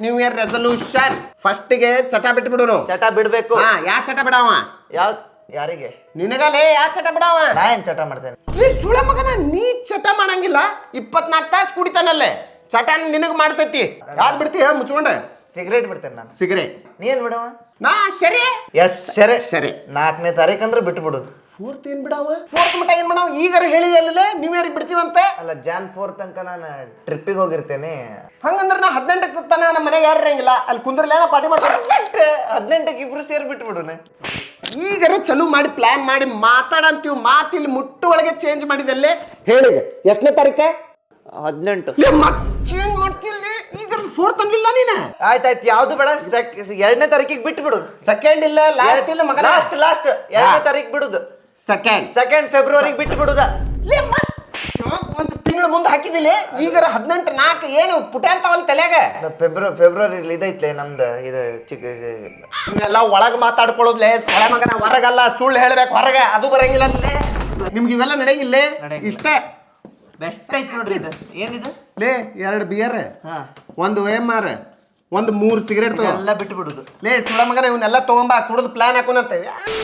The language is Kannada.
ನ್ಯೂ ಇಯರ್ ರೆಸಲ್ಯೂಷನ್ ಫಸ್ಟಿಗೆ ಚಟ ಬಿಟ್ಬಿಡು. ಚಟ ಬಿಡ್ಬೇಕು. ಯಾ ಚಟ ಬಿಡವ? ಯಾರಿಗೆ? ನಿನಗಲೇ ಯಾ ಚಟ ಬಿಡವ? ನಾ ಏನ್ ಚಟ ಮಾಡ್ತೇನೆ? ನೀ ಸುಳ ಮಗನ, ನೀ ಚಟ ಮಾಡಂಗಿಲ್ಲ. 24 ತಾಸು ಕುಡಿತಾನಲ್ಲೇ ಚಟ ನಿನಗ್ ಮಾಡ್ತೈತಿ. ಯಾವ್ದು ಬಿಡ್ತಿ ಹೇಳ ಮುಚ್ಕೊಂಡ? ಸಿಗರೇಟ್ ಬಿಡ್ತೇನೆ ನಾನು. ಸಿಗರೇಟ್ ನೀ ಏನ್ ಬಿಡವ? ನಾ ಸರಿ. ಎಸ್ ಸರಿ ಸರಿ. 4ನೇ ತಾರೀಕು ಅಂದ್ರೆ ಬಿಟ್ಬಿಡು. 4th ಏನ್ ಬಿಡವ? 4th ಮಟ ಏನ್ ಮಾಡವ? ಈಗಾರ ಹೇಳಿದಲ್ಲೇ ನ್ಯೂ ಇಯರ್ ಬಿಡ್ತೀವಂತೆ. ಅಲ್ಲ, Jan 4 ತನಕ ನಾನು ಟ್ರಿಪ್ಪಿಗೆ ಹೋಗಿರ್ತೇನೆ. ಹಂಗಂದ್ರೆ ನಾ 18ಕ್ಕೆ ತನ ನಮ್ಮ ಮನೆಗೆ ಯಾರು ಇರಂಗಿಲ್ಲ. ಅಲ್ಲಿ ಕುಂದ್ರಲ್ಲ ಪಾರ್ಟಿ ಮಾಡ್ತಾರೆ. 18ಕ್ಕೆ ಇಬ್ರು ಸೇರಿ ಬಿಟ್ಬಿಡುನೆ. ಈಗಾರ ಚಲೋ ಮಾಡಿ ಪ್ಲಾನ್ ಮಾಡಿ ಮಾತಾಡಂತೀವಿ. ಮಾತಿಲ್ಲಿ ಮುಟ್ಟು ಒಳಗೆ ಚೇಂಜ್ ಮಾಡಿದಲ್ಲೇ ಹೇಳಿದೆ. ಎಷ್ಟನೇ ತಾರೀಕೆ? 18. ಚೇಂಜ್ ಮಾಡ್ತಿಲ್ಲ. ಈಗ 4th ಅನ್ಲಿಲ್ಲ ನೀನು. ಆಯ್ತಾಯ್ತು, ಯಾವ್ದು ಬೇಡ. 2ನೇ ತಾರೀಕಿಗೆ ಬಿಟ್ಬಿಡು. ಸೆಕೆಂಡ್ ಇಲ್ಲ, ಲಾಸ್ಟ್ ಇಲ್ಲ ಮಗ. ಲಾಸ್ಟ್ 2ನೇ ತಾರೀಕು ಬಿಡುದು. ಸೆಕೆಂಡ್ ಫೆಬ್ರವರಿಗೆ ಬಿಟ್ಟು ಬಿಡುದ. ಒಂದು ತಿಂಗಳು ಮುಂದೆ ಹಾಕಿದಿಲ್ಲ. ಈಗಾರ 18/4 ಏನು ಪುಟ ಅಂತವಲ್ಲ ತಲೆಯಾಗ. ಫೆಬ್ರವರಿ ಇದೈತ್ಲೆ ನಮ್ದು. ಇದು ಚಿಕ್ಕ ಎಲ್ಲ ಒಳಗೆ ಮಾತಾಡ್ಕೊಳ್ಳೋದ್ಲೆ ಹೊಳೆ ಮಗನ. ಹೊರಗಲ್ಲ, ಸುಳ್ಳು ಹೇಳ್ಬೇಕು ಹೊರಗೆ. ಅದು ಬರಂಗಿಲ್ಲ ಅಲ್ಲೇ. ನಿಮ್ಗೆ ಇವೆಲ್ಲ ನಡೆಯಂಗಿಲ್ಲ. ಇಷ್ಟೇ ಬೆಸ್ಟ್ ಐತ್ ನೋಡ್ರಿ. ಇದು ಏನಿದು? ಲೇ 2 ಬಿಯರ್, 1 OMR, 1 3 ಸಿಗರೇಟ್ ಎಲ್ಲ ಬಿಟ್ಟು ಬಿಡುದು. ಲೇ ಸುಳ ಮಗನ, ಇವನ್ನೆಲ್ಲ ತಗೊಂಬ ಕುಡಿದು ಪ್ಲಾನ್ ಹಾಕೋಣಂತೇವೆ.